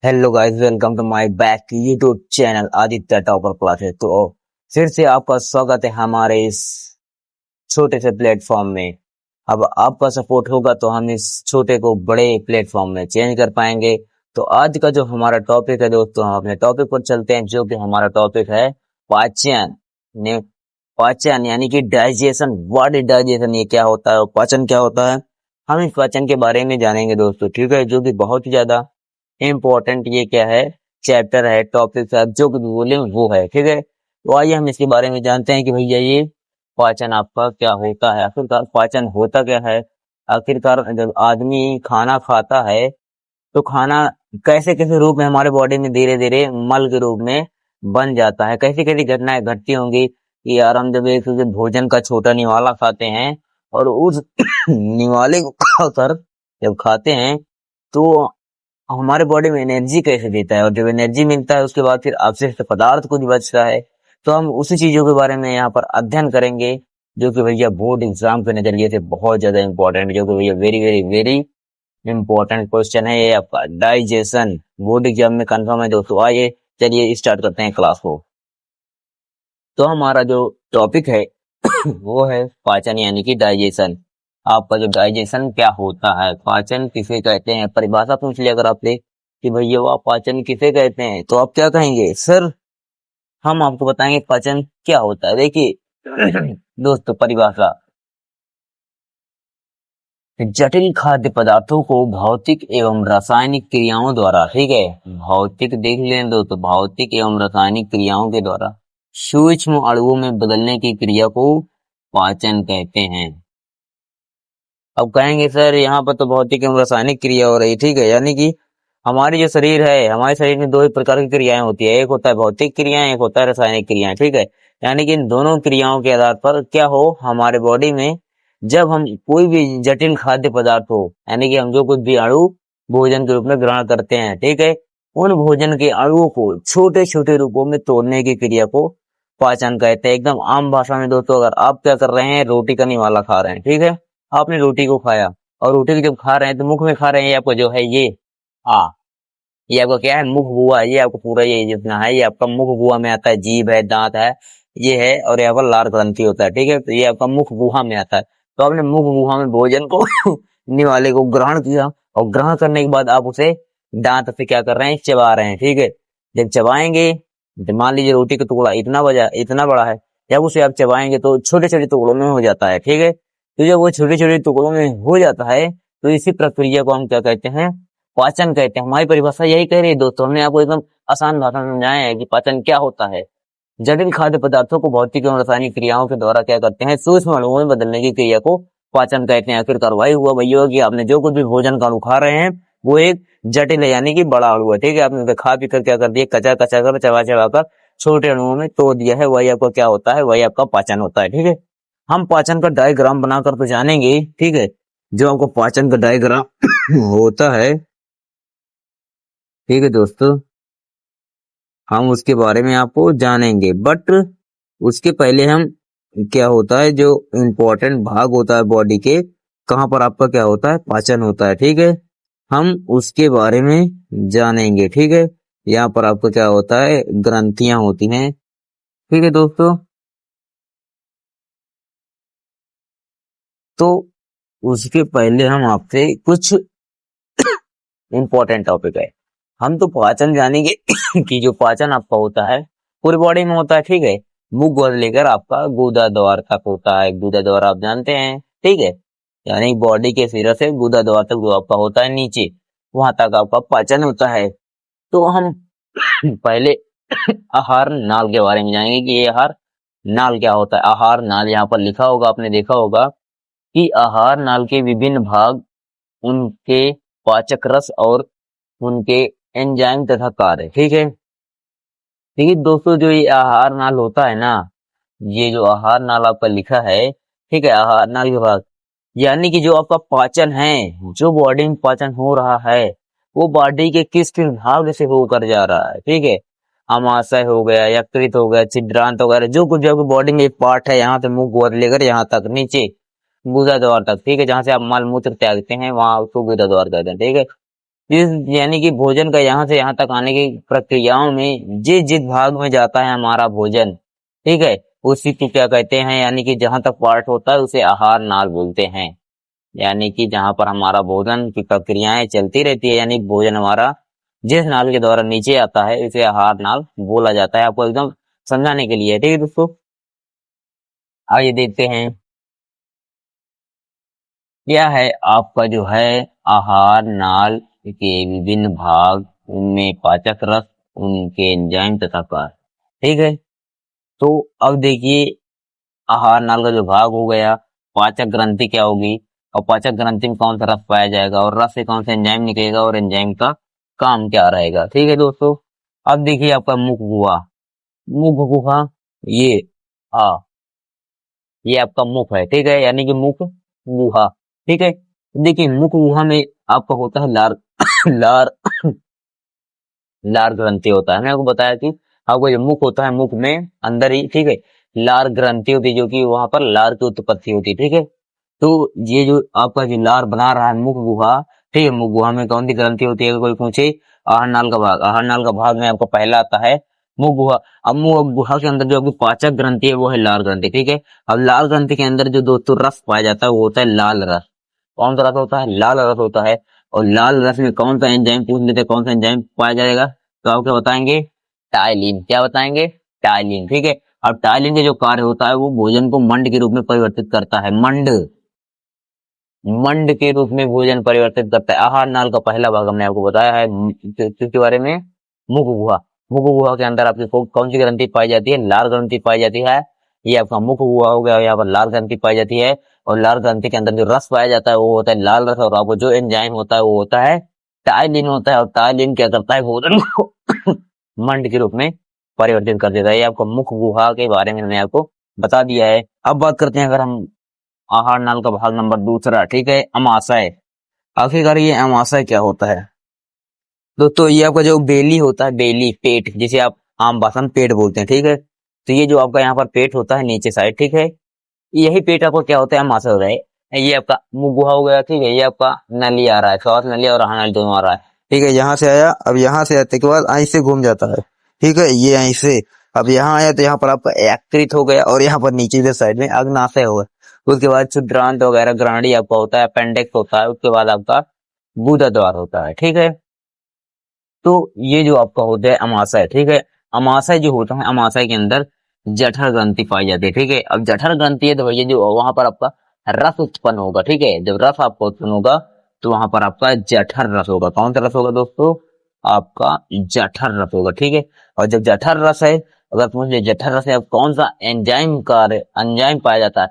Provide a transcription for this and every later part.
Hello guys, welcome to my back YouTube channel Aditya topper classes. तो फिर से आपका स्वागत है हमारे इस छोटे से प्लेटफॉर्म में। अब आपका सपोर्ट होगा तो हम इस छोटे को बड़े प्लेटफॉर्म में चेंज कर पाएंगे। तो आज का जो हमारा टॉपिक है दोस्तों, हम अपने टॉपिक पर चलते हैं, जो कि हमारा टॉपिक है पाचन। ने पाचन यानी कि डाइजेशन। What is digestion? ये क्या होता है और पाचन क्या होता है? हम इस पाचन के बारे में जानेंगे दोस्तों, ठीक है, जो कि बहुत ही ज्यादा इम्पोर्टेंट ये क्या है, चैप्टर है, टॉपिक है, जो भी बोलेंगे वो है, ठीक है। तो आइए हम इसके बारे में जानते हैं कि भैया ये पाचन आपका क्या होता है, आखिरकार पाचन होता क्या है। आखिरकार जब आदमी खाना खाता है तो खाना कैसे कैसे रूप में हमारे बॉडी में धीरे धीरे मल के रूप में बन जाता है। कैसी कैसी घटनाएं घटती होंगी कि यार हम जब एक भोजन का छोटा निवाला खाते हैं और उस निवाले को खाकर जब खाते हैं तो हमारे बॉडी में एनर्जी कैसे देता है, और जब एनर्जी मिलता है उसके बाद फिर अवशिष्ट पदार्थ कुछ बचता है। तो हम उसी चीजों के बारे में यहाँ पर अध्ययन करेंगे, जो कि भैया बोर्ड एग्जाम के नजरिए से बहुत ज्यादा इंपॉर्टेंट, जो कि भैया very very very important question है ये आपका डाइजेशन। बोर्ड एग्जाम में कंफर्म है दोस्तों। आइए चलिए स्टार्ट करते हैं क्लास को। तो हमारा जो टॉपिक है वो है पाचन यानी कि डाइजेशन। आपका जो डाइजेशन क्या होता है, पाचन किसे कहते हैं, परिभाषा पूछ लिया अगर आपसे कि भैया वो पाचन किसे कहते हैं, तो आप क्या कहेंगे? सर हम आपको बताएंगे पाचन क्या होता है। देखिए दोस्तों, परिभाषा: जटिल खाद्य पदार्थों को भौतिक एवं रासायनिक क्रियाओं द्वारा, ठीक है, भौतिक देख लें दोस्तों, भौतिक एवं रासायनिक क्रियाओं के द्वारा सूक्ष्म अणुओं में बदलने की क्रिया को पाचन कहते हैं। अब कहेंगे सर यहाँ पर तो भौतिक एवं रासायनिक क्रिया हो रही, ठीक है, यानी कि हमारी जो शरीर है, हमारे शरीर में दो ही प्रकार की क्रियाएं होती है, एक होता है भौतिक क्रियाएं, एक होता है रासायनिक क्रियाएं, ठीक है। यानी कि इन दोनों क्रियाओं के आधार पर क्या हो हमारे बॉडी में, जब हम कोई भी जटिल खाद्य पदार्थ हो, यानी कि हम जो कुछ भी अणु भोजन के रूप में ग्रहण करते हैं, ठीक है, उन भोजन के अणुओं को छोटे छोटे रूपों में तोड़ने की क्रिया को पाचन कहते हैं। एकदम आम भाषा में दोस्तों, अगर आप क्या कर रहे हैं, रोटी का निवाला खा रहे हैं, ठीक है, आपने रोटी को खाया और रोटी को जब खा रहे हैं तो मुख में खा रहे हैं, ये आपका जो है ये आ ये आपका क्या है, मुख बुआ। ये आपका पूरा ये जितना है ये आपका मुख बुआ में आता है, जीभ है, दांत है, ये है, और यहाँ पर लार ग्रंथि होता है, ठीक है, तो ये आपका मुख गुहा में आता है। तो आपने मुख गुहा में भोजन को निवाले को ग्रहण किया, और ग्रहण करने के बाद आप उसे दांत से क्या कर रहे हैं, चबा रहे हैं, ठीक है। जब चबाएंगे, जब मान लीजिए रोटी का टुकड़ा इतना बड़ा है, जब उसे आप चबाएंगे तो छोटे छोटे टुकड़ों में हो जाता है, ठीक है। तो जब वो छोटे छोटे टुकड़ों में हो जाता है तो इसी प्रक्रिया को हम क्या कहते हैं, पाचन कहते हैं। हमारी परिभाषा यही कह रही है दोस्तों, हमने आपको एकदम आसान भाषा में समझाया है कि पाचन क्या होता है। जटिल खाद्य पदार्थों को भौतिक एवं रासायनिक क्रियाओं के द्वारा क्या करते हैं, सूक्ष्म अणुओं में बदलने की क्रिया को पाचन कहते हैं। आखिरकार वही हुआ भैया कि आपने जो कुछ भी भोजन का अणु खा रहे हैं वो एक जटिल है, यानी कि बड़ा अणु है, ठीक है। आपने खा पी कर क्या कर दिया, कचा कचा कर, चबा चबा कर छोटे अणुओं में तोड़ दिया है, वही आपका क्या होता है, वही आपका पाचन होता है, ठीक है। हम पाचन का डायग्राम बनाकर तो जानेंगे, ठीक है, जो आपको पाचन का डायग्राम होता है, ठीक है दोस्तों, हम उसके बारे में आपको जानेंगे। बट उसके पहले हम क्या होता है, जो इम्पोर्टेंट भाग होता है बॉडी के, कहाँ पर आपका क्या होता है, पाचन होता है, ठीक है, हम उसके बारे में जानेंगे, ठीक है। यहाँ पर आपको क्या होता है, ग्रंथियां होती हैं, ठीक है दोस्तों। तो उसके पहले हम आपसे कुछ इम्पोर्टेंट टॉपिक है, हम तो पाचन जानेंगे कि जो पाचन आपका होता है पूरी बॉडी में होता है, ठीक है। मुंह से लेकर आपका गुदा द्वार तक होता है, गुदा द्वार आप जानते हैं, ठीक है, यानी बॉडी के सिरे से गुदा द्वार तक जो आपका होता है नीचे, वहां तक आपका पाचन होता है। तो हम पहले आहार नाल के बारे में जानेंगे कि ये आहार नाल क्या होता है। आहार नाल यहाँ पर लिखा होगा, आपने देखा होगा कि आहार नाल के विभिन्न भाग, उनके पाचक रस और उनके एंजाइम तथा कार्य, ठीक है। देखिए दोस्तों, जो ये आहार नाल होता है ना, ये जो आहार नाल आपका लिखा है, ठीक है, आहार नाल के बाद यानी कि जो आपका पाचन है, जो बॉडी में पाचन हो रहा है, वो बॉडी के किस किस भाग से होकर जा रहा है, ठीक है। अमाशय हो गया, यकृत हो गया, छिद्रांत वगैरह, जो कुछ जो बॉडी में एक पार्ट है, यहाँ से मुंह गोद लेकर यहाँ तक नीचे गुदा द्वार तक, ठीक है, जहां से आप मल मूत्र त्यागते हैं वहां उसको गुदा द्वार कहते हैं, ठीक है। इस यानी कि भोजन का यहाँ से यहाँ तक आने की प्रक्रियाओं में जिस भाग में जाता है हमारा भोजन, ठीक है, उसी को क्या कहते हैं, यानी कि जहां तक पार्ट होता है उसे आहार नाल बोलते हैं। यानी कि जहां पर हमारा भोजन की प्रक्रियाएं चलती रहती है, यानी भोजन हमारा जिस नाल के द्वारा नीचे आता है उसे आहार नाल बोला जाता है। आपको एकदम समझाने के लिए, ठीक है दोस्तों। आइए देखते हैं क्या है आपका जो है आहार नाल के विभिन्न भाग, उनमें पाचक रस, उनके एंजाइम तथा कार्य, ठीक है। तो अब देखिए आहार नाल का जो भाग हो गया, पाचक ग्रंथि क्या होगी, और पाचक ग्रंथि में कौन सा रस पाया जाएगा, और रस से कौन सा एंजाइम निकलेगा, और एंजाइम का काम क्या रहेगा, ठीक है दोस्तों। अब देखिए आपका मुख गुहा, मुख गुहा, ये आ ये आपका मुख है, ठीक है, यानी कि मुख गुहा, ठीक है। देखिए मुख गुहा में आपका होता है लार लार लार ग्रंथि होता है। मैंने आपको बताया कि आपको जो मुख होता है, मुख में अंदर ही, ठीक है, लार ग्रंथि होती है, जो कि वहां पर लार की उत्पत्ति होती है, ठीक है। तो ये जो आपका जो लार बना रहा है मुख गुहा, ठीक है, मुख गुहा में कौन सी ग्रंथि होती है, अगर कोई पूछे, आहार नाल का भाग, आहार नाल का भाग में आपका पहला आता है मुख गुहा। अब मुख गुहा के अंदर जो आपकी पाचक ग्रंथि है वो है लार ग्रंथि, ठीक है। अब लाल ग्रंथि के अंदर जो दोस्तों रस पाया जाता है वो होता है लाल रस। कौन सा रस होता है, लाल रस होता है। और लाल रस में कौन सा एंजाइम, पूछ लेते हैं कौन सा एंजाइम पाया जाएगा, तो आप क्या बताएंगे, टाइलिन, क्या बताएंगे, टाइलिन, ठीक है। अब टाइलिन का जो कार्य होता है वो भोजन को मंड के रूप में परिवर्तित करता है, मंड, मंड के रूप में भोजन परिवर्तित करता है। आहार नाल का पहला भाग हमने आपको बताया है किसके बारे में, मुख गुहा। मुख गुहा के अंदर आपकी कौन सी ग्रंथि पाई जाती है, लाल ग्रंथि पाई जाती है। ये आपका मुख गुहा हो गया, यहाँ पर लाल ग्रंथि पाई जाती है। और लाल ग्रंथि के अंदर जो रस पाया जाता है वो होता है लाल रस, और आपको जो एंजाइम होता है वो होता है टाइलिन होता है। और टाइलिन क्या करता है, भोजन को मंड के रूप में परिवर्तित कर देता है। ये आपको मुख गुहा के बारे में मैंने आपको बता दिया है। अब बात करते हैं अगर हम आहार नाल का भाग नंबर दूसरा, ठीक है, अमाशय। आखिरकार ये अमाशय क्या होता है दोस्तों, ये आपका जो बेली होता है, बेली, पेट, जिसे आप आम भाषा में पेट बोलते हैं, ठीक है। तो ये जो आपका यहाँ पर पेट होता है नीचे साइड, ठीक है, यही पेट आपको क्या होता है, अमाशय हो रहा है। ये आपका मुंह गुहा हो गया, ठीक है, ये आपका नली आ रहा है, श्वास नली और आहार नली दोनों आ रहा है, ठीक है। यहाँ से आया, अब यहाँ से आते के बाद ऐसे से घूम जाता है, ठीक है, ये ऐसे, अब यहाँ आया तो यहाँ पर आपका यकृत हो गया, और यहाँ पर नीचे के साइड में अग्नाशय हो गया। उसके बाद क्षुद्रांत वगैरह ग्रहणी आपका होता है, अपेंडिक्स होता है, उसके बाद आपका गुदा द्वार होता है, ठीक है। तो ये जो आपका होता है अमाशय, ठीक है। अमाशय जो होता है, अमाशय के अंदर जठर ग्रंथि पाई जाती है, ठीक है। अब जठर ग्रंथि है तो भैया जो वहां पर आपका रस उत्पन्न होगा, ठीक है। जब रस आपका उत्पन्न होगा तो वहां पर आपका जठर रस होगा। कौन सा रस होगा दोस्तों, आपका जठर रस होगा, ठीक है। और जब जठर रस है, अगर पूछ ले जठर रस है, अब कौन सा एंजाइम कार्य, एंजाइम पाया जाता है।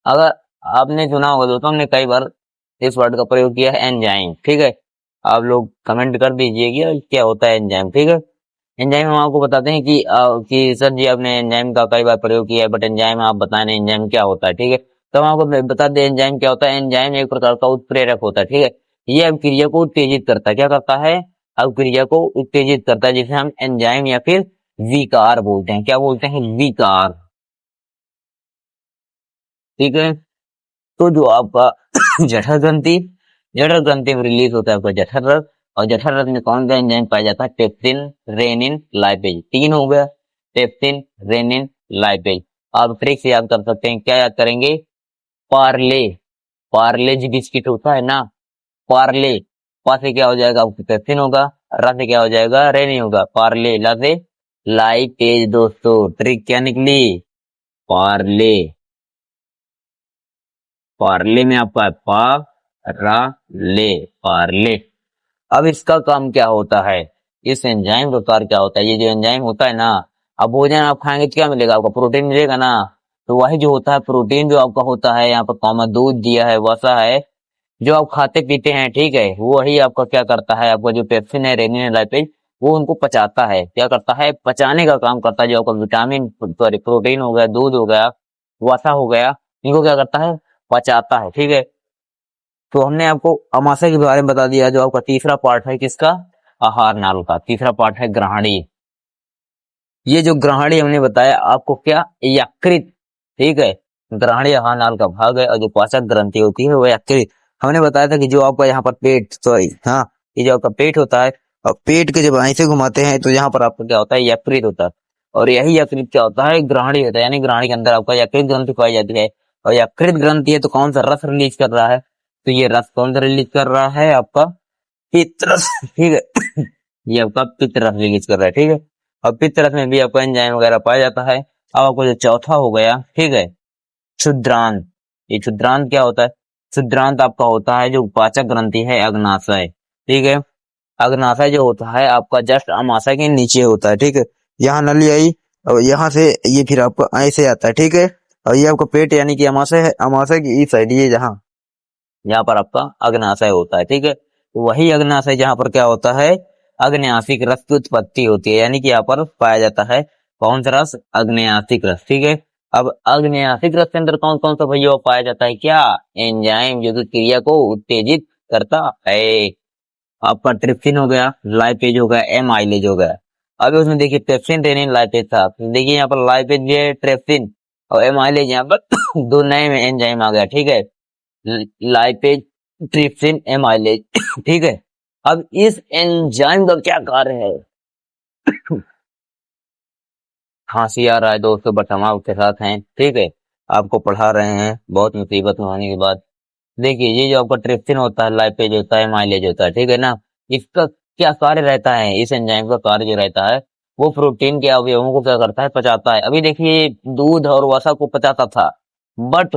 अगर आपने सुना होगा दोस्तों, हमने कई बार इस वर्ड का प्रयोग किया है, एंजाइम, ठीक है। आप लोग कमेंट कर दीजिए कि क्या होता है एंजाइम, ठीक है। एंजाइम हम आपको बताते हैं कि सर जी आपने एंजाइम का कई बार प्रयोग किया है, बट एंजाइम आप बताए नहीं एंजाइम क्या होता है, ठीक है। तो हम आपको बता दें एंजाइम क्या होता है। एंजाइम एक प्रकार का उत्प्रेरक होता है, ठीक है। ये अभिक्रिया को उत्तेजित करता है, क्या करता है, अभिक्रिया को उत्तेजित करता है, जिसे हम एंजाइम या फिर विकार बोलते हैं। क्या बोलते हैं, विकार, ठीक है। तो जो आपका जठर ग्रंथि, जठर ग्रंथि में रिलीज होता है आपका जठर रस। और जठर रस में कौन सा एंजाइम पाया जाता है, पेप्सिन, रेनिन, लाइपेज, तीन हो गया, पेप्सिन, रेनिन, लाइपेज। आप ट्रिक से याद कर सकते हैं, क्या याद करेंगे, पार्ले, पार्ले जी बिस्किट होता है ना, पार्ले, पा से क्या हो जाएगा, आपको पेप्सिन होगा, रा से क्या हो जाएगा, रेनिन होगा, पार्ले, ला से लाइपेज। दोस्तों ट्रिक क्या निकली, पार्ले, पार्ले में आपका है पा रा ले, पार्ले। अब इसका काम क्या होता है, इस एंजाइम का कार्य क्या होता है, ये जो एंजाइम होता है ना, अब भोजन आप खाएंगे तो क्या मिलेगा, आपको प्रोटीन मिलेगा ना। तो वही जो होता है प्रोटीन जो आपका होता है, यहाँ पर कॉमन दूध दिया है, वसा है, जो आप खाते पीते हैं, ठीक है, वो वही आपका क्या करता है, आपका जो पेप्सिन है, रेनिन है, लाइपेज, वो उनको पचाता है, क्या करता है, पचाने का काम करता है। जो आपका विटामिन, सॉरी प्रोटीन हो गया, दूध हो गया, वसा हो गया, इनको क्या करता है, पचाता है, ठीक है। तो हमने आपको अमाशय के बारे में बता दिया। जो आपका तीसरा पार्ट है किसका, आहार नाल का, तीसरा पार्ट है ग्रहणी। ये जो ग्रहणी हमने बताया आपको, क्या, यकृत, ठीक है, ग्रहणी आहार नाल का भाग है। और जो पाचक ग्रंथि होती है वो यकृत। हमने बताया था कि जो आपका यहाँ पर पेट, सॉरी हाँ, ये जो आपका पेट होता है, और पेट के जब ऐसे घुमाते हैं तो यहाँ पर आपका क्या होता है, यकृत होता है। और यही यकृत क्या होता है, ग्राहणी होता है, यानी ग्राहणी के अंदर आपका यकृत ग्रंथि पाई जाती है। और यकृत ग्रंथि है तो कौन सा रस रिलीज कर रहा है, तो ये रस कौन सा रिलीज कर रहा है, आपका पित्त रस, ठीक है। ये आपका पित्त रस रिलीज कर रहा है, ठीक है। और पित्त रस में भी आपका एंजाइम वगैरह पाया जाता है। अब आपको जो चौथा हो गया, ठीक है, क्षुद्रांत। ये क्षुद्रांत क्या होता है, क्षुद्रांत आपका होता है जो पाचक ग्रंथि है, अग्नाशय, ठीक है। अग्नाशय जो होता है आपका जस्ट अमाशय के नीचे होता है, ठीक है। यहाँ नली आई और यहाँ से ये फिर आपको ऐसे आता है, ठीक है। और ये आपका पेट यानी कि अमाशय है, अमाशय की इस साइड ये जहाँ यहाँ पर आपका अग्नाशय होता है, ठीक है। वही अग्नाशय जहाँ पर क्या होता है, अग्न्यासिक रस की उत्पत्ति होती है, यानी कि यहाँ पर पाया जाता है कौन सा रस, अग्न्यासिक रस, ठीक है। अब अग्न्यासिक रस के अंदर कौन कौन सा भैया पाया जाता है, क्या, एंजाइम जो कि क्रिया को उत्तेजित करता है। आपका ट्रिप्सिन हो गया, लाइपेज हो गया, एमाइलेज हो गया। अब उसमें देखिए ट्रिप्सिन रेनिन लाइपेज था, देखिए यहाँ पर लाइपेज भी है, ट्रिप्सिन और एमाइलेज यहाँ पर दो नए में एंजाइम आ गया, ठीक है। लाइपेज, ट्रिप्सिन, एमाइलेज, ठीक है। अब इस एंजाइम का क्या कार्य है, खांसी आ रहा है दोस्तों बट हम आपके साथ हैं, ठीक है, आपको पढ़ा रहे हैं बहुत मुसीबत में होने के बाद। देखिए ये जो आपका ट्रिप्सिन होता है, लाइपेज होता है, माइलेज होता है, ठीक है ना। इसका क्या कार्य रहता है, इस एंजाइम का कार्य जो रहता है वो प्रोटीन के अवयवों को क्या करता है, पचाता है। अभी देखिए दूध और वसा को पचाता था, बट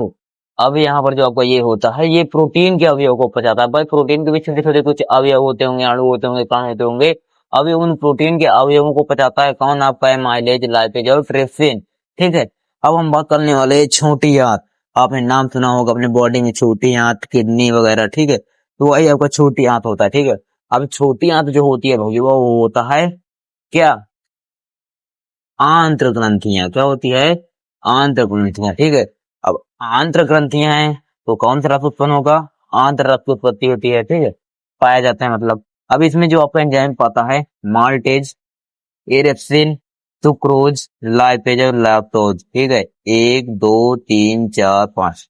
अब यहाँ पर जो आपका ये होता है ये प्रोटीन के अवयव को पचाता है। भाई प्रोटीन के भी छोटे छोटे कुछ अवयव होते होंगे, अणु होते होंगे, कण होते होंगे। अभी उन प्रोटीन के अवयवों को पचाता है कौन, आपका है माइलेज, लाइपेज और ट्रिप्सिन, ठीक है। अब हम बात करने वाले हैं छोटी आंत। आपने नाम सुना होगा अपने बॉडी में छोटी आंत, किडनी वगैरह, ठीक है। तो वही आपका छोटी आंत होता है, ठीक है। अब छोटी आंत जो होती है भैया वो होता है क्या, आंत्र ग्रंथियां, क्या होती है, आंत्र ग्रंथियां, ठीक है। अब आंत्र ग्रंथियां हैं तो कौन सा रस उत्पन्न होगा, आंत्र रस की उत्पत्ति होती है, ठीक है, पाया जाता है मतलब। अब इसमें जो आपका एंजाइम पाता है, माल्टेज, एरेप्सिन, सुक्रोज, लाइपेज और लैक्टोज, ठीक है। एक दो तीन चार पांच,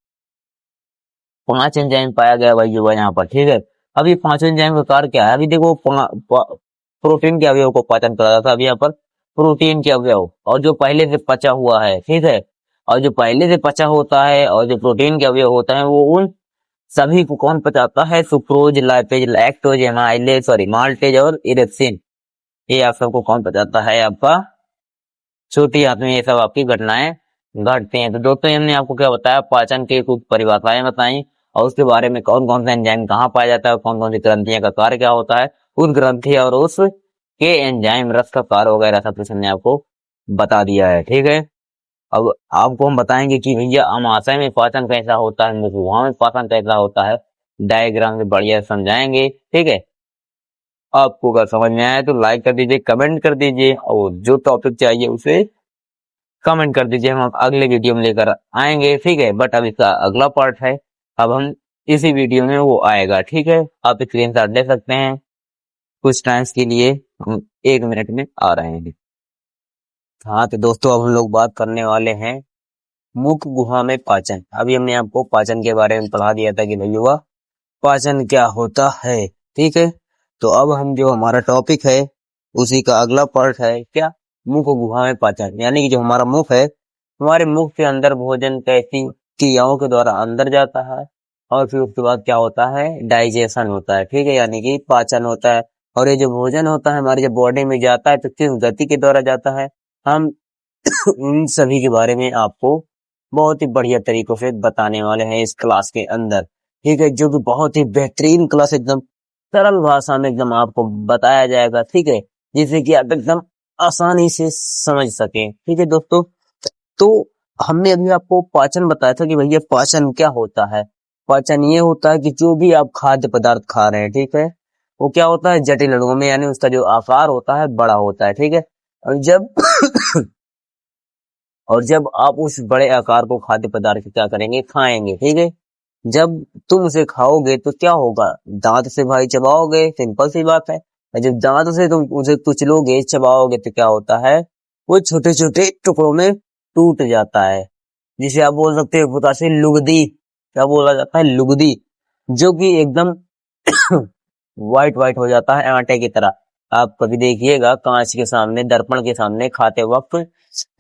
पांच एंजाइम पाया गया भाई युवा यहाँ पर, ठीक है। अब ये पांचों एंजाइम का कार्य क्या है, अभी देखो प्रोटीन के अवयव को पाचन करा था, अभी यहाँ पर प्रोटीन के अवयव और जो पहले से पचा हुआ है, ठीक है। और जो पहले से पचा होता है और जो प्रोटीन के अवयव होता है वो उन सभी को कौन पचाता है, sucrose, lipase, lactose, amylase, sorry maltase और इरेप्सिन, ये आप सबको कौन पचाता है, आपका छोटी आंत में ये सब आपकी घटनाएं घटती हैं। तो दोस्तों हमने आपको क्या बताया, पाचन की कुछ परिभाषाएं बताई और उसके बारे में कौन कौन सा एंजाइम कहाँ पाया जाता है और कौन कौन सी ग्रंथियां का कार्य क्या होता है, उस ग्रंथि और उस के एंजाइम रस का कार्य वगैरह सब कुछ हमने आपको बता दिया है, ठीक है। अब आपको हम बताएंगे कि भैया अमाशय में पाचन कैसा होता है, मुखगुहा में पाचन कैसा होता है, डायग्राम से बढ़िया समझाएंगे, ठीक है। आपको अगर समझ में आया तो लाइक कर दीजिए, कमेंट कर दीजिए और जो टॉपिक चाहिए उसे कमेंट कर दीजिए, हम अगले वीडियो में लेकर आएंगे, ठीक है। बट अब इसका अगला पार्ट है, अब हम इसी वीडियो में वो आएगा, ठीक है। आप स्क्रीनशॉट ले सकते हैं, कुछ टाइम्स के लिए हम 1 मिनट में आ रहे हैं। हाँ तो दोस्तों अब हम लोग बात करने वाले हैं मुख गुहा में पाचन। अभी हमने आपको पाचन के बारे में पढ़ा दिया था कि भैया पाचन क्या होता है, ठीक है। तो अब हम जो हमारा टॉपिक है उसी का अगला पार्ट है क्या, मुख गुहा में पाचन, यानी कि जो हमारा मुख है, हमारे मुख के अंदर भोजन कैसी क्रियाओं के द्वारा अंदर जाता है और फिर उसके बाद क्या होता है, डाइजेशन होता है, ठीक है, यानी कि पाचन होता है। और ये जो भोजन होता है हमारी जब बॉडी में जाता है तो किस गति के द्वारा जाता है, हम इन सभी के बारे में आपको बहुत ही बढ़िया तरीकों से बताने वाले हैं इस क्लास के अंदर, ठीक है। जो कि बहुत ही बेहतरीन क्लास, एकदम सरल भाषा में एकदम आपको बताया जाएगा, ठीक है, जिससे कि आप एकदम आसानी से समझ सकें, ठीक है दोस्तों। तो हमने अभी आपको पाचन बताया था कि भैया पाचन क्या होता है। पाचन ये होता है कि जो भी आप खाद्य पदार्थ खा रहे हैं, ठीक है, वो क्या होता है, जटिल अणुओं में, यानी उसका जो आकार होता है बड़ा होता है, ठीक है। और जब और जब आप उस बड़े आकार को खाद्य पदार्थ क्या करेंगे, खाएंगे, ठीक है। जब तुम उसे खाओगे तो क्या होगा, दांत से भाई चबाओगे, सिंपल सी बात है। और जब दांत से तुम उसे कुचलोगे, चबाओगे तो क्या होता है, वो छोटे छोटे टुकड़ों में टूट जाता है, जिसे आप बोल सकते हो पता से लुगदी, क्या बोला जाता है, लुगदी, जो कि एकदम व्हाइट व्हाइट हो जाता है आटे की तरह। आप कभी देखिएगा कांच के सामने, दर्पण के सामने खाते वक्त,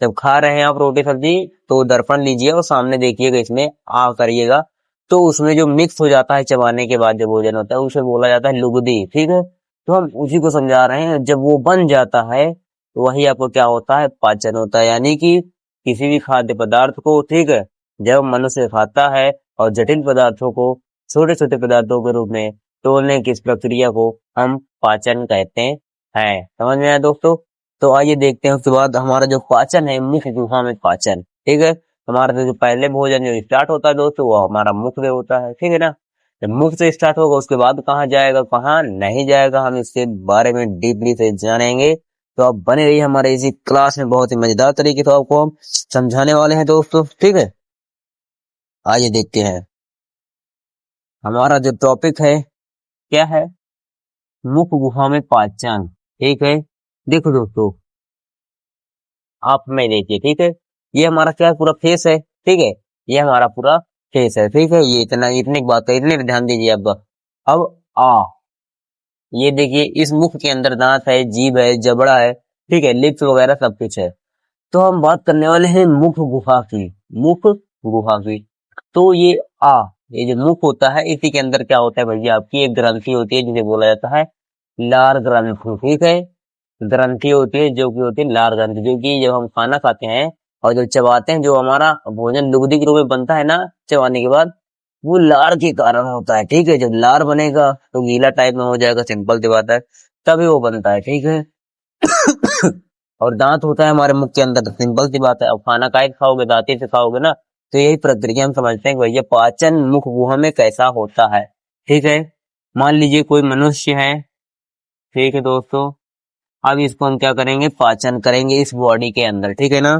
जब खा रहे हैं आप रोटी सब्जी, तो दर्पण लीजिए और सामने देखिएगा, इसमें आ करिएगा, तो उसमें जो मिक्स हो जाता है चबाने के बाद जो भोजन होता है उसे बोला जाता है लुगदी। ठीक है, तो हम उसी को समझा रहे हैं। जब वो बन जाता है तो वही आपको क्या होता है, पाचन होता है। यानी कि किसी भी खाद्य पदार्थ को, ठीक है, जब मनुष्य खाता है और जटिल पदार्थों को छोटे छोटे पदार्थों के रूप में तोड़ने की इस प्रक्रिया को हम पाचन कहते हैं। समझ में आया दोस्तों? तो आइए देखते हैं उसके बाद हमारा जो पाचन है, मुख्य गुहा में पाचन। ठीक है, हमारा जो पहले भोजन जो स्टार्ट होता है दोस्तों, वो हमारा मुख से होता है। ठीक है ना, जब मुख से स्टार्ट होगा उसके बाद कहाँ जाएगा, कहाँ नहीं जाएगा, हम इसके बारे में डीपली से जानेंगे। तो आप बने रहिए हमारे इसी क्लास में, बहुत ही मजेदार तरीके से आपको हम समझाने वाले हैं दोस्तों। ठीक है, आइए देखते हैं हमारा जो टॉपिक है क्या है, मुख गुहा में पाचन। ठीक है, देखो दोस्तों, आप में देखिए। ठीक है, ये हमारा क्या है, पूरा फेस है। ठीक है, ये हमारा पूरा फेस है। ठीक है, ये इतना, इतनी बात है, इतने पे ध्यान दीजिए। अब आ, ये देखिए, इस मुख के अंदर दांत है, जीभ है, जबड़ा है, ठीक है, लिप्स वगैरह सब कुछ है। तो हम बात करने वाले हैं मुख गुहा की। मुख गुहा की, तो आ ये जो मुख होता है, इसी के अंदर क्या होता है भैया, आपकी एक ग्रंथि होती है जिसे बोला जाता है लार ग्रंथि। ठीक है, ग्रंथि होती है जो कि होती है लार ग्रंथि, जो कि जब हम खाना खाते हैं और जब चबाते हैं, जो हमारा भोजन लुगदी के रूप में बनता है ना चबाने के बाद, वो लार के कारण होता है। ठीक है, जब लार बनेगा तो गीला टाइप में हो जाएगा, सिंपल सी बात है, तभी वो बनता है। ठीक है, और दांत होता है हमारे मुख के अंदर, सिंपल सी बात है। अब खाना काहे के खाओगे, दांती से खाओगे ना, तो यही प्रक्रिया हम समझते हैं कि भैया पाचन मुख गुहा में कैसा होता है। ठीक है, मान लीजिए कोई मनुष्य है, ठीक है दोस्तों, अब इसको हम क्या करेंगे, पाचन करेंगे इस बॉडी के अंदर। ठीक है ना,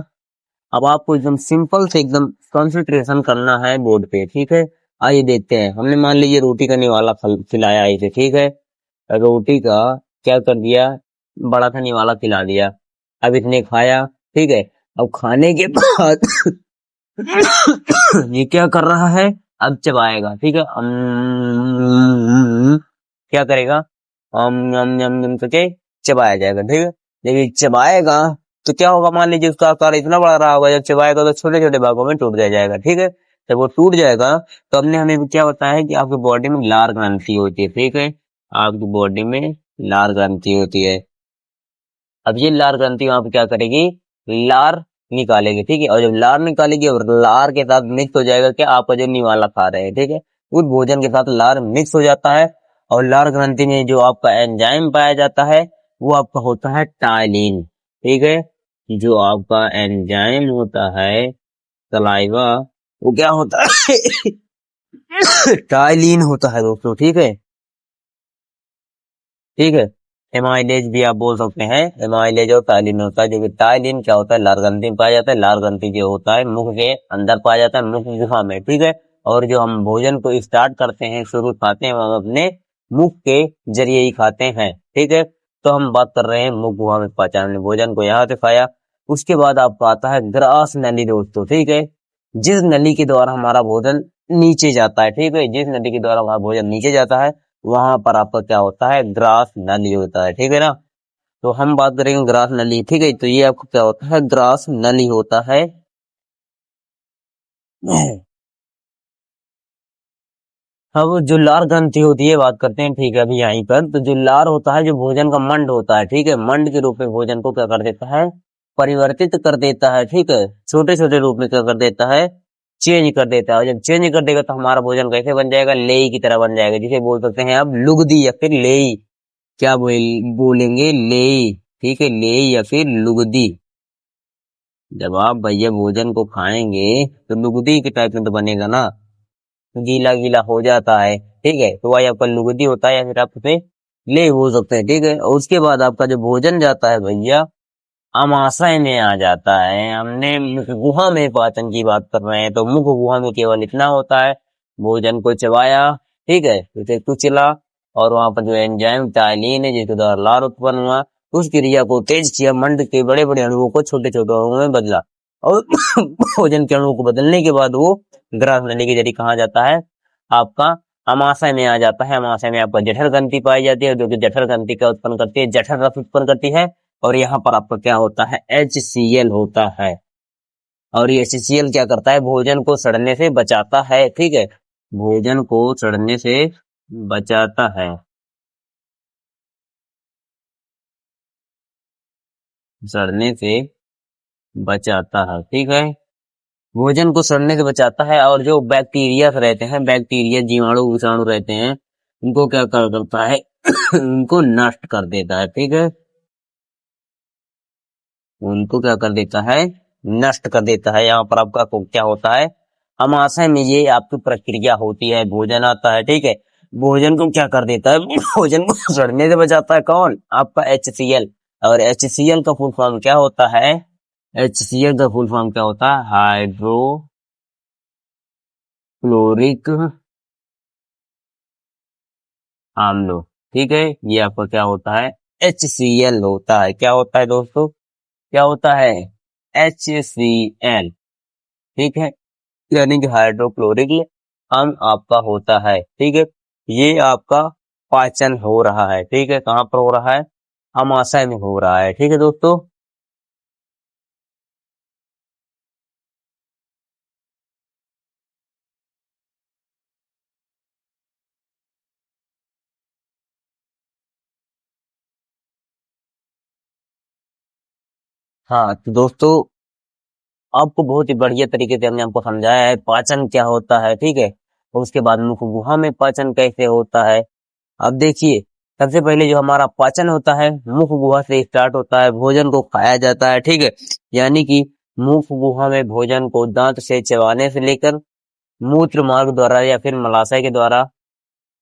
अब आपको एकदम सिंपल से एकदम कंसंट्रेशन करना है बोर्ड पे। ठीक है, आइए देखते हैं। हमने मान लीजिए रोटी का निवाला खिलाया इसे। ठीक है, रोटी का क्या कर दिया, बड़ा सा निवाला खिला दिया। अब इसने खाया। ठीक है, अब खाने के बाद ये क्या कर रहा है, अब चबाएगा। ठीक है, क्या करेगा, यम यम यम करके चबाया जाएगा। ठीक है, जब ये चबाएगा तो क्या होगा, मान लीजिए उसका आकार इतना बड़ा रहा होगा, जब चबाएगा तो छोटे छोटे भागों में टूट जाएगा। ठीक है, जब वो टूट जाएगा तो हमने हमें क्या बताया है कि आपकी बॉडी में लार ग्रंथि होती है। ठीक है, आपकी बॉडी में लार ग्रंथि होती है। अब ये लार ग्रंथि वहां पे क्या करेगी, लार निकालेगी। ठीक है, और जब लार निकालेगी और लार के साथ मिक्स हो जाएगा क्या, आपका जो निवाला खा रहे हैं, ठीक है, उस भोजन के साथ लार मिक्स हो जाता है। और लार ग्रंथि में जो आपका एंजाइम पाया जाता है वो आपका होता है टाइलिन। ठीक है, जो आपका एंजाइम होता है सलाइवा, वो क्या होता है टाइलिन होता है दोस्तों। ठीक है, ठीक है, एमाइलेज भी आप बोल सकते हैं, एमाइलेज और टाइलिन होता है। जो कि टाइलिन क्या होता है, लार ग्रंथि में पाया जाता है, लार ग्रंथि जो होता है मुख के अंदर पाया जाता है, मुख गुहा में। ठीक है, और जो हम भोजन को स्टार्ट करते हैं, शुरू खाते हैं, हम अपने मुख के जरिए ही खाते हैं। ठीक है, तो हम बात कर रहे हैं मुख गुहा में पाचन, हमने भोजन को यहाँ से खाया। उसके बाद आपको आता है ग्रास नली दोस्तों। ठीक है, जिस नली के द्वारा हमारा भोजन नीचे जाता है। ठीक है, जिस नली के द्वारा हमारा भोजन नीचे जाता है वहां पर आपका क्या होता है, ग्रास नली होता है। ठीक है ना, तो हम बात करेंगे ग्रास नली। ठीक है, तो ये आपको क्या होता है, ग्रास नली होता है। अब जो लार ग्रंथि होती है बात करते हैं। ठीक है, अभी यहीं पर तो जो लार होता है, जो भोजन का मंड होता है, ठीक है, मंड के रूप में भोजन को क्या कर देता है, परिवर्तित कर देता है। ठीक है, छोटे छोटे रूप में क्या कर देता है, चेंज कर देता है। और जब चेंज कर देगा तो हमारा भोजन कैसे बन जाएगा, लेई की तरह बन जाएगा, जिसे बोल सकते हैं अब लुगदी या फिर लेई। क्या बोलेंगे, लेई। ठीक है, लेई या फिर लुगदी। जब आप भैया भोजन को खाएंगे तो लुगदी के टाइप में तो बनेगा ना, गीला गीला हो जाता है। ठीक है, तो वही आपका लुगदी होता है या फिर आप उसे ले बोल सकते हैं। ठीक है, और उसके बाद आपका जो भोजन जाता है भैया अमाशय में आ जाता है। हमने मुख गुहा में पाचन की बात कर रहे हैं, तो मुख गुहा में केवल इतना होता है, भोजन को चबाया, ठीक है, उसे कुचला, और वहां पर जो एंजाइम टाइलिन है जिसके द्वारा लार उत्पन्न हुआ, उस क्रिया को तेज किया, मंड के बड़े बड़े अणुओं को छोटे छोटे अणुओं में बदला, और भोजन के अणुओं को बदलने के बाद वो ग्रास नली के जरिए कहा जाता है, आपका अमाशय में आ जाता है। अमाशय में आपका जठर ग्रंथि पाई जाती है, जो कि जठर ग्रंथि का उत्पन्न करती है, जठर रस उत्पन्न करती है। और यहाँ पर आपका क्या होता है, HCl होता है। और ये HCl क्या करता है, भोजन को सड़ने से बचाता है। ठीक है, भोजन को सड़ने से बचाता है, सड़ने से बचाता है। ठीक है, भोजन को सड़ने से बचाता है। और जो बैक्टीरिया रहते हैं, बैक्टीरिया जीवाणु विषाणु रहते हैं, उनको क्या करता है उनको नष्ट कर देता है। ठीक है, उनको क्या कर देता है, नष्ट कर देता है। यहाँ पर आपका क्या होता है, अमाशय में ये आपकी प्रक्रिया होती है, भोजन आता है। ठीक है, भोजन को क्या कर देता है भोजन को सड़ने से बचाता है। कौन, आपका HCl। और HCl का फुल फॉर्म क्या होता है, HCl का फुल फॉर्म क्या होता है, हाइड्रोक्लोरिक आम्ल। ठीक है, ये आपका क्या होता है, HCl होता है। क्या होता है दोस्तों, क्या होता है, HCl। ठीक है, यानी कि हाइड्रोक्लोरिक अम्ल आपका होता है। ठीक है, ये आपका पाचन हो रहा है। ठीक है, कहाँ पर हो रहा है, अमाशय में हो रहा है। ठीक है दोस्तों, हाँ तो दोस्तों, आपको बहुत ही बढ़िया तरीके से हमने आपको समझाया है पाचन क्या होता है। ठीक है, और उसके बाद मुख गुहा में पाचन कैसे होता है। अब देखिए, सबसे पहले जो हमारा पाचन होता है, मुख गुहा से स्टार्ट होता है, भोजन को खाया जाता है। ठीक है, यानी कि मुख गुहा में भोजन को दांत से चबाने से लेकर मूत्र मार्ग द्वारा या फिर मलाशय के द्वारा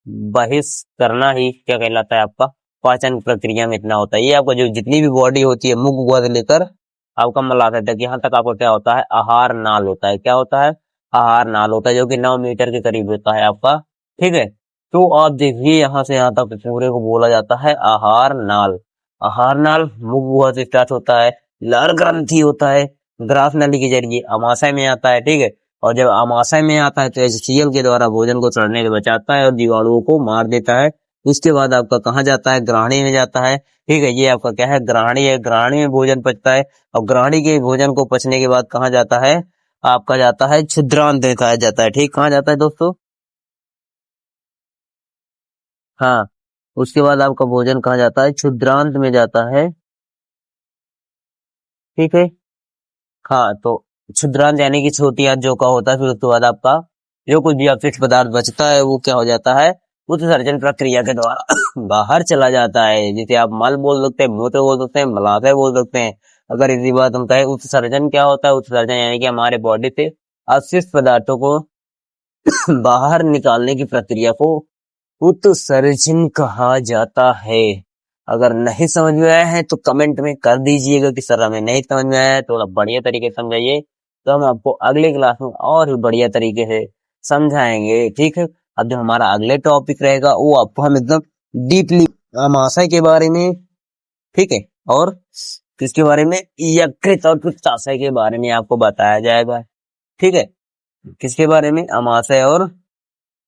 बहिष करना ही क्या कहलाता है, आपका पाचन प्रक्रिया में इतना होता है। ये आपका जो जितनी भी बॉडी होती है, मुख गुहा से लेकर आपका मलाशय तक, यहाँ तक आपका क्या होता है, आहार नाल होता है। क्या होता है, आहार नाल होता है, जो कि 9 मीटर के करीब होता है आपका। ठीक है, तो आप देखिए यहाँ से यहाँ तक पूरे को बोला जाता है आहार नाल। आहार नाल मुख गुहा से स्टार्ट होता है, लर ग्रंथि होता है, ग्रास नली के जरिए अमाशय में आता है। ठीक है, और जब अमाशय में आता है तो HCl के द्वारा भोजन को सड़ने से बचाता है और जीवाणुओं को मार देता है। उसके बाद आपका कहाँ जाता है, ग्राहणी में जाता है। ठीक है, ये आपका क्या है, ग्राहणी है। ग्राहणी में भोजन पचता है, और ग्राहणी के भोजन को पचने के बाद कहाँ जाता है, आपका जाता है क्षुद्रांत में खाया जाता है। ठीक, कहाँ जाता है दोस्तों, हाँ, उसके बाद आपका भोजन कहाँ जाता है, क्षुद्रांत में जाता है। ठीक है, हाँ, तो क्षुद्रांत यानी कि छोटी आंत जो का होता है, फिर उसके बाद आपका जो कुछ भी अपशिष्ट पदार्थ बचता है वो क्या हो जाता है, उत्सर्जन प्रक्रिया के द्वारा बाहर चला जाता है। जिसे आप मल बोल सकते हैं, मूत्र बोल सकते हैं, मलाशय बोल सकते हैं। अगर इसी बात हम कहें, उत्सर्जन क्या होता है, उत्सर्जन यानी कि हमारे बॉडी से अपशिष्ट पदार्थों को बाहर निकालने की प्रक्रिया को उत्सर्जन कहा जाता है। अगर नहीं समझ में आया है तो कमेंट में कर दीजिएगा कि सर हमें नहीं समझ में आया है, थोड़ा बढ़िया तरीके से समझाइए, तो हम आपको अगले क्लास में और भी बढ़िया तरीके से समझाएंगे। ठीक है, अब जो हमारा अगले टॉपिक रहेगा वो आपको हम एकदम डीपली अमाशय के बारे में, ठीक है, और किसके बारे में, यकृत और पित्ताशय के बारे में आपको बताया जाएगा। ठीक है, किसके बारे में, अमाशय और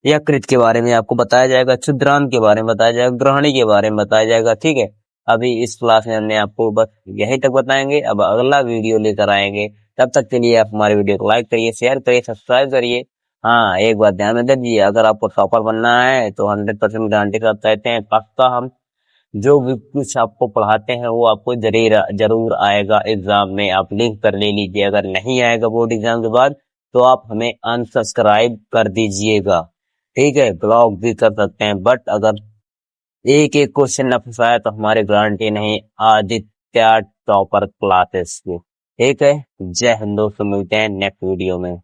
यकृत के बारे में आपको बताया जाएगा, क्षुद्रांत के बारे में बताया जाएगा, ग्रहणी के बारे में बताया जाएगा। ठीक है, अभी इस क्लास में हमने आपको बस यही तक बताएंगे, अब अगला वीडियो लेकर आएंगे। तब तक के लिए आप हमारे वीडियो को लाइक करिए, शेयर करिए, सब्सक्राइब करिए। हाँ, एक बात ध्यान में दीजिए, अगर आपको टॉपर बनना है तो 100% गारंटी के साथ कहते हैं, पक्का हम जो भी कुछ आपको पढ़ाते हैं वो आपको जरूर आएगा एग्जाम में। आप लिंक कर ले लीजिए, अगर नहीं आएगा बोर्ड एग्जाम के बाद तो आप हमें अनसब्सक्राइब कर दीजिएगा। ठीक है, ब्लॉक भी कर सकते हैं, बट अगर एक एक क्वेश्चन न फंसाया तो हमारी गारंटी नहीं आदित्य टॉपर क्लासेस की। ठीक है, जय हिंद दोस्तों, मिलते हैं नेक्स्ट वीडियो में।